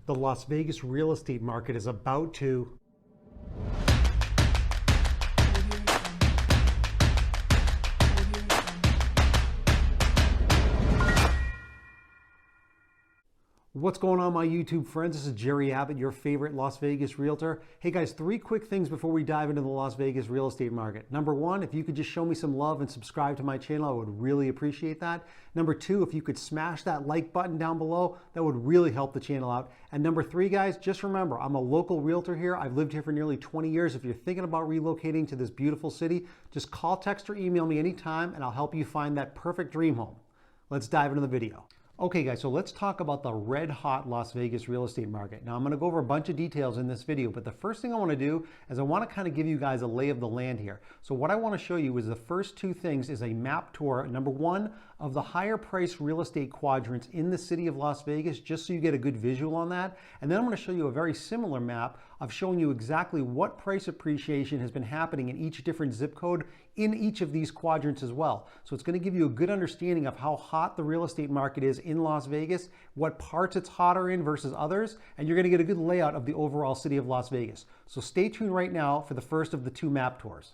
The Las Vegas real estate market is about to What's going on, my YouTube friends? This is Jerry Abbott, your favorite Las Vegas realtor. Hey guys, 3 quick things before we dive into the Las Vegas real estate market. Number 1, if you could just show me some love and subscribe to my channel, I would really appreciate that. Number 2, if you could smash that like button down below, that would really help the channel out. And number 3, guys, just remember, I'm a local realtor here. I've lived here for nearly 20 years. If you're thinking about relocating to this beautiful city, just call, text, or email me anytime, and I'll help you find that perfect dream home. Let's dive into the video. Okay guys, so let's talk about the red hot Las Vegas real estate market. Now I'm gonna go over a bunch of details in this video, but the first thing I wanna do is I wanna kind of give you guys a lay of the land here. So what I wanna show you is the first 2 things is a map tour, number 1, of the higher price real estate quadrants in the city of Las Vegas, just so you get a good visual on that. And then I'm gonna show you a very similar map of showing you exactly what price appreciation has been happening in each different zip code in each of these quadrants as well. So it's gonna give you a good understanding of how hot the real estate market is in Las Vegas, what parts it's hotter in versus others, and you're gonna get a good layout of the overall city of Las Vegas. So stay tuned right now for the first of the 2 map tours.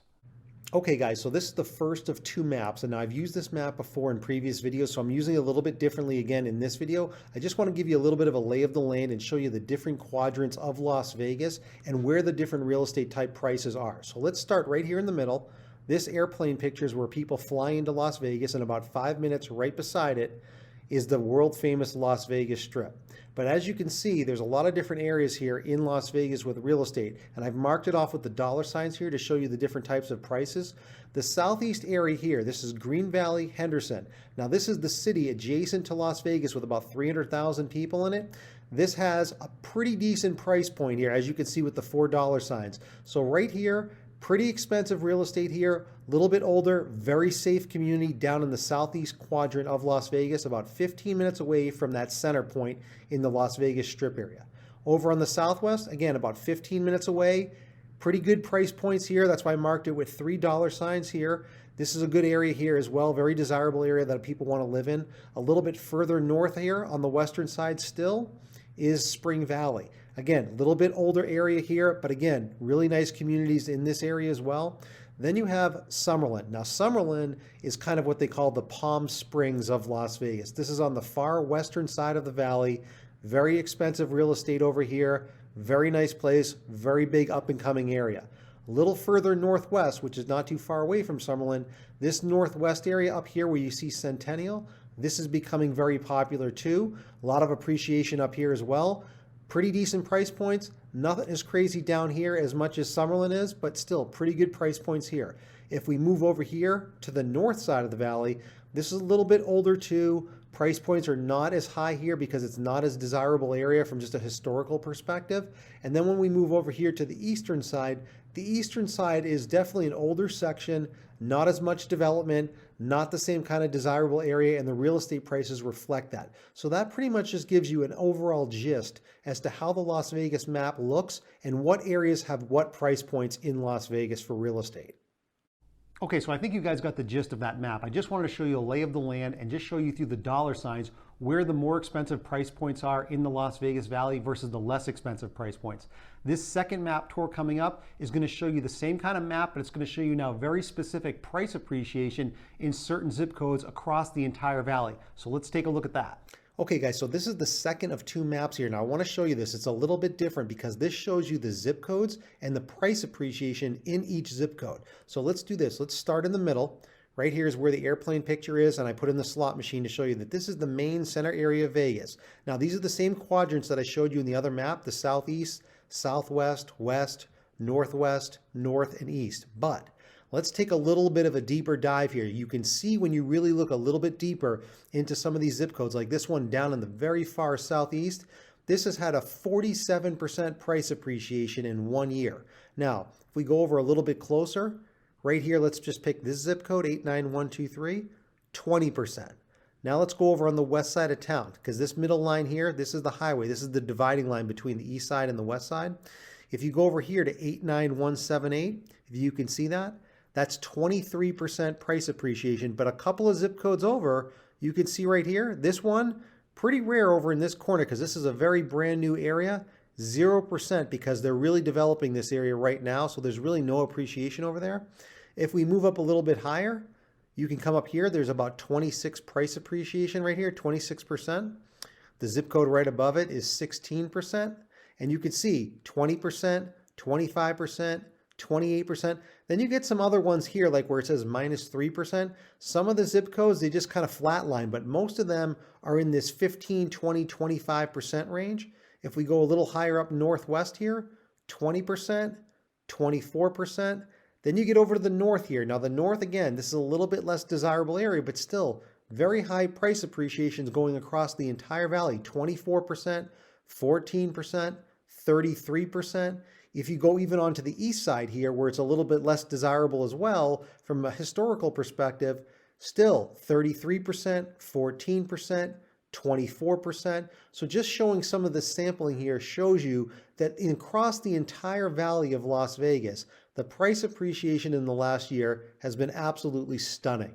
Okay guys, so this is the first of 2 maps, and I've used this map before in previous videos, so I'm using it a little bit differently again in this video. I just want to give you a little bit of a lay of the land and show you the different quadrants of Las Vegas and where the different real estate type prices are. So let's start right here in the middle. This airplane picture is where people fly into Las Vegas, and about 5 minutes right beside it is the world famous Las Vegas Strip. But as you can see, there's a lot of different areas here in Las Vegas with real estate, and I've marked it off with the dollar signs here to show you the different types of prices. The southeast area here, this is Green Valley, Henderson. Now this is the city adjacent to Las Vegas with about 300,000 people in it. This has a pretty decent price point here, as you can see with the $4 signs. So right here, pretty expensive real estate here, a little bit older, very safe community down in the southeast quadrant of Las Vegas, about 15 minutes away from that center point in the Las Vegas Strip area. Over on the southwest, again, about 15 minutes away, pretty good price points here. That's why I marked it with $3 signs here. This is a good area here as well, very desirable area that people want to live in. A little bit further north here on the western side still is Spring Valley. Again, a little bit older area here, but again, really nice communities in this area as well. Then you have Summerlin. Now Summerlin is kind of what they call the Palm Springs of Las Vegas. This is on the far western side of the valley. Very expensive real estate over here. Very nice place, very big up and coming area. A little further northwest, which is not too far away from Summerlin, this northwest area up here where you see Centennial, this is becoming very popular too. A lot of appreciation up here as well. Pretty decent price points. Nothing is crazy down here as much as Summerlin is, but still pretty good price points here. If we move over here to the north side of the valley, this is a little bit older too. Price points are not as high here because it's not as desirable area from just a historical perspective. And then when we move over here to the eastern side is definitely an older section, not as much development, not the same kind of desirable area, and the real estate prices reflect that. So that pretty much just gives you an overall gist as to how the Las Vegas map looks and what areas have what price points in Las Vegas for real estate. Okay, so I think you guys got the gist of that map. I just wanted to show you a lay of the land and just show you through the dollar signs where the more expensive price points are in the Las Vegas Valley versus the less expensive price points. This second map tour coming up is going to show you the same kind of map, but it's going to show you now very specific price appreciation in certain zip codes across the entire valley. So let's take a look at that. Okay guys, so this is the second of 2 maps here. Now I want to show you this. It's a little bit different because this shows you the zip codes and the price appreciation in each zip code. So let's do this. Let's start in the middle. Right here is where the airplane picture is, and I put in the slot machine to show you that this is the main center area of Vegas. Now these are the same quadrants that I showed you in the other map, the southeast, southwest, west, northwest, north, and east. But let's take a little bit of a deeper dive here. You can see when you really look a little bit deeper into some of these zip codes, like this one down in the very far southeast, this has had a 47% price appreciation in 1 year. Now, if we go over a little bit closer, right here, let's just pick this zip code, 89123, 20%. Now let's go over on the west side of town, because this middle line here, this is the highway. This is the dividing line between the east side and the west side. If you go over here to 89178, if you can see that, that's 23% price appreciation. But a couple of zip codes over, you can see right here, this one, Pretty rare over in this corner because this is a very brand new area. 0% because they're really developing this area right now, so there's really no appreciation over there. If we move up a little bit higher, you can come up here. There's about 26 price appreciation right here, 26%. The zip code right above it is 16%. And you can see 20%, 25%, 28%. Then you get some other ones here, like where it says -3%. Some of the zip codes, they just kind of flatline, but most of them are in this 15, 20, 25% range. If we go a little higher up northwest here, 20%, 24%. Then you get over to the north here. Now the north, again, this is a little bit less desirable area, but still very high price appreciations going across the entire valley. 24%, 14%, 33%. If you go even onto the east side here, where it's a little bit less desirable as well, from a historical perspective, still 33%, 14%, 24%. So just showing some of the sampling here shows you that across the entire valley of Las Vegas, the price appreciation in the last year has been absolutely stunning.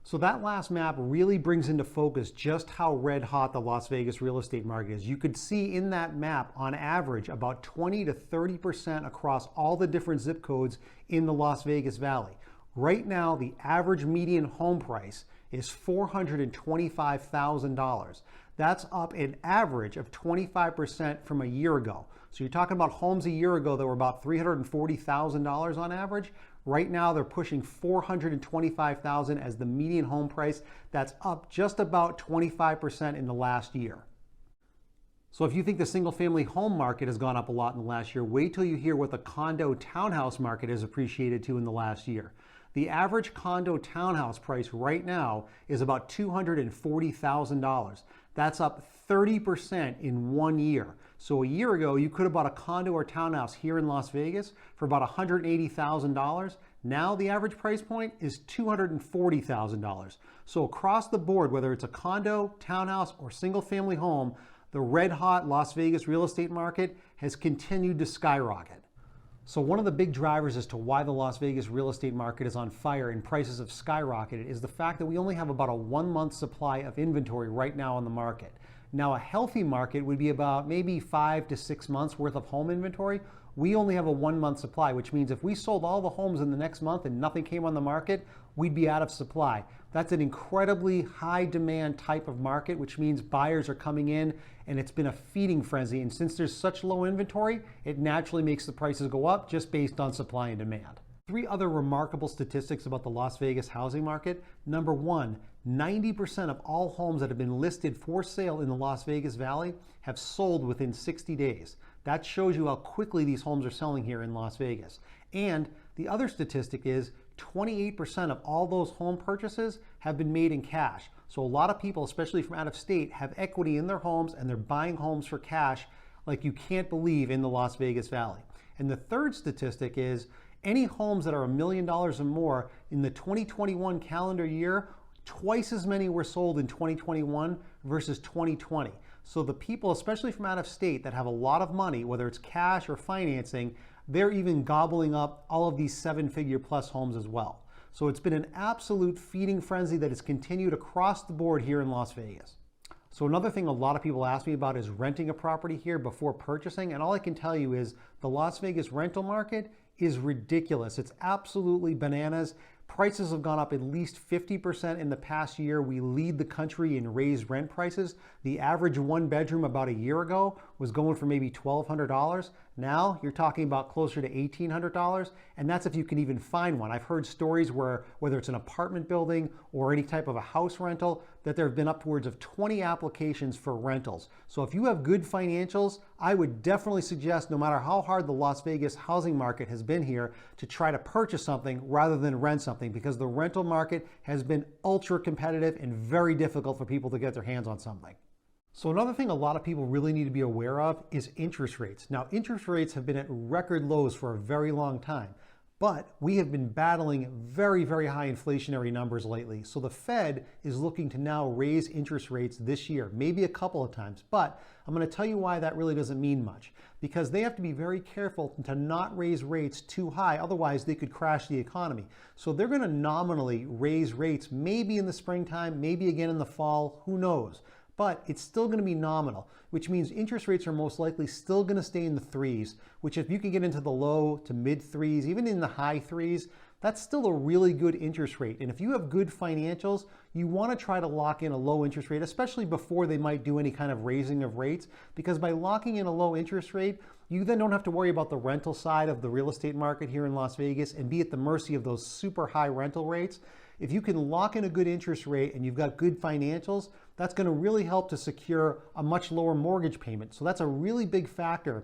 So that last map really brings into focus just how red hot the Las Vegas real estate market is. You could see in that map, on average, about 20 to 30% across all the different zip codes in the Las Vegas Valley. Right now, the average median home price is $425,000. That's up an average of 25% from a year ago. So you're talking about homes a year ago that were about $340,000 on average. Right now they're pushing $425,000 as the median home price. That's up just about 25% in the last year. So if you think the single family home market has gone up a lot in the last year, wait till you hear what the condo townhouse market has appreciated to in the last year. The average condo townhouse price right now is about $240,000. That's up 30% in 1 year. So a year ago, you could have bought a condo or townhouse here in Las Vegas for about $180,000. Now the average price point is $240,000. So across the board, whether it's a condo, townhouse, or single family home, the red hot Las Vegas real estate market has continued to skyrocket. So one of the big drivers as to why the Las Vegas real estate market is on fire and prices have skyrocketed is the fact that we only have about a 1-month supply of inventory right now on the market. Now a healthy market would be about maybe 5 to 6 months worth of home inventory. We only have a 1-month supply, which means if we sold all the homes in the next month and nothing came on the market, we'd be out of supply. That's an incredibly high demand type of market, which means buyers are coming in and it's been a feeding frenzy. And since there's such low inventory, it naturally makes the prices go up just based on supply and demand. 3 other remarkable statistics about the Las Vegas housing market. Number 1, 90% of all homes that have been listed for sale in the Las Vegas Valley have sold within 60 days. That shows you how quickly these homes are selling here in Las Vegas. And the other statistic is 28% of all those home purchases have been made in cash. So a lot of people, especially from out of state, have equity in their homes and they're buying homes for cash like you can't believe in the Las Vegas Valley. And the third statistic is any homes that are $1 million or more in the 2021 calendar year, twice as many were sold in 2021 versus 2020. So the people, especially from out of state, that have a lot of money, whether it's cash or financing, they're even gobbling up all of these 7-figure plus homes as well. So it's been an absolute feeding frenzy that has continued across the board here in Las Vegas. So another thing a lot of people ask me about is renting a property here before purchasing. And all I can tell you is the Las Vegas rental market is ridiculous. It's absolutely bananas. Prices have gone up at least 50% in the past year. We lead the country in raised rent prices. The average 1-bedroom about a year ago was going for maybe $1,200. Now you're talking about closer to $1,800, and that's if you can even find one. I've heard stories where, whether it's an apartment building or any type of a house rental, that there have been upwards of 20 applications for rentals. So if you have good financials, I would definitely suggest, no matter how hard the Las Vegas housing market has been here, to try to purchase something rather than rent something, because the rental market has been ultra competitive and very difficult for people to get their hands on something. So another thing a lot of people really need to be aware of is interest rates. Now, interest rates have been at record lows for a very long time, But we have been battling very, very high inflationary numbers lately. So the Fed is looking to now raise interest rates this year, maybe a couple of times. But I'm going to tell you why that really doesn't mean much. Because they have to be very careful to not raise rates too high. Otherwise, they could crash the economy. So they're going to nominally raise rates maybe in the springtime, maybe again in the fall, who knows. But it's still going to be nominal, which means interest rates are most likely still going to stay in the threes, which if you can get into the low to mid threes, even in the high threes, that's still a really good interest rate. And if you have good financials, you want to try to lock in a low interest rate, especially before they might do any kind of raising of rates, because by locking in a low interest rate, you then don't have to worry about the rental side of the real estate market here in Las Vegas and be at the mercy of those super high rental rates. If you can lock in a good interest rate and you've got good financials, that's going to really help to secure a much lower mortgage payment. So that's a really big factor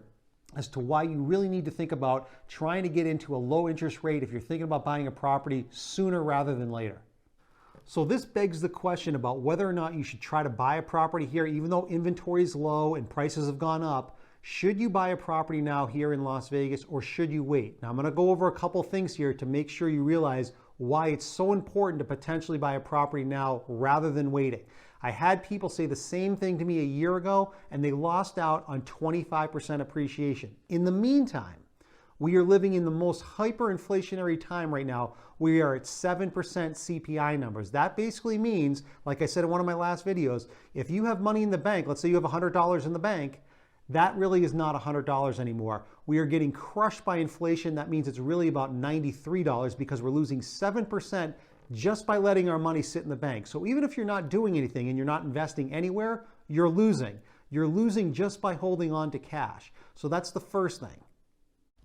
as to why you really need to think about trying to get into a low interest rate if you're thinking about buying a property sooner rather than later. So this begs the question about whether or not you should try to buy a property here, even though inventory is low and prices have gone up. Should you buy a property now here in Las Vegas, or should you wait? Now I'm going to go over a couple things here to make sure you realize why it's so important to potentially buy a property now rather than waiting. I had people say the same thing to me a year ago, and they lost out on 25% appreciation. In the meantime, we are living in the most hyperinflationary time right now. We are at 7% CPI numbers. That basically means, like I said in one of my last videos, if you have money in the bank, let's say you have $100 in the bank, that really is not $100 anymore. We are getting crushed by inflation. That means it's really about $93 because we're losing 7% just by letting our money sit in the bank. So even if you're not doing anything and you're not investing anywhere, you're losing. You're losing just by holding on to cash. So that's the first thing.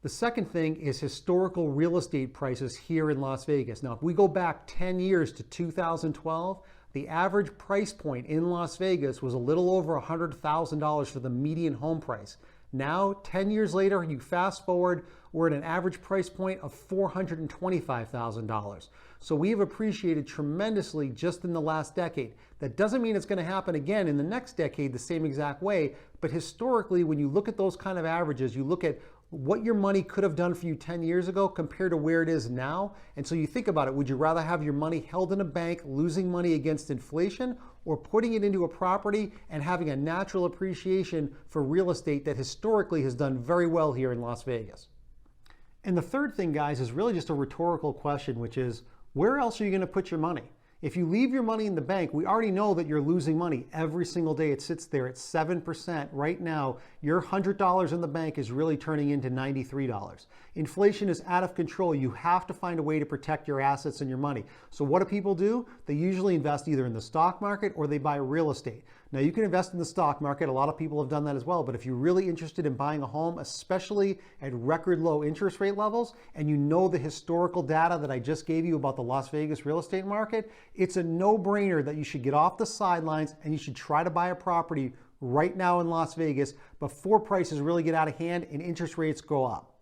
The second thing is historical real estate prices here in Las Vegas. Now, if we go back 10 years to 2012, the average price point in Las Vegas was a little over $100,000 for the median home price. Now, 10 years later, you fast forward, we're at an average price point of $425,000. So we have appreciated tremendously just in the last decade. That doesn't mean it's going to happen again in the next decade the same exact way, but historically, when you look at those kind of averages, you look at what your money could have done for you 10 years ago compared to where it is now. And so you think about it, would you rather have your money held in a bank, losing money against inflation, or putting it into a property and having a natural appreciation for real estate that historically has done very well here in Las Vegas? And the third thing, guys, is really just a rhetorical question, which is, where else are you going to put your money? If you leave your money in the bank, we already know that you're losing money every single day. It sits there at 7%. Right now, your $100 in the bank is really turning into $93. Inflation is out of control. You have to find a way to protect your assets and your money. So what do people do? They usually invest either in the stock market or they buy real estate. Now, you can invest in the stock market. A lot of people have done that as well. But if you're really interested in buying a home, especially at record low interest rate levels, and you know the historical data that I just gave you about the Las Vegas real estate market, it's a no-brainer that you should get off the sidelines and you should try to buy a property right now in Las Vegas before prices really get out of hand and interest rates go up.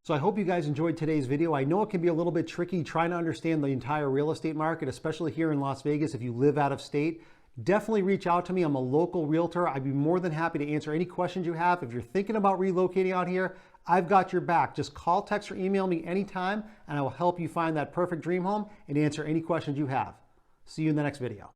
So I hope you guys enjoyed today's video. I know it can be a little bit tricky trying to understand the entire real estate market, especially here in Las Vegas if you live out of state. Definitely reach out to me. I'm a local realtor. I'd be more than happy to answer any questions you have. If you're thinking about relocating out here, I've got your back. Just call, text, or email me anytime, and I will help you find that perfect dream home and answer any questions you have. See you in the next video.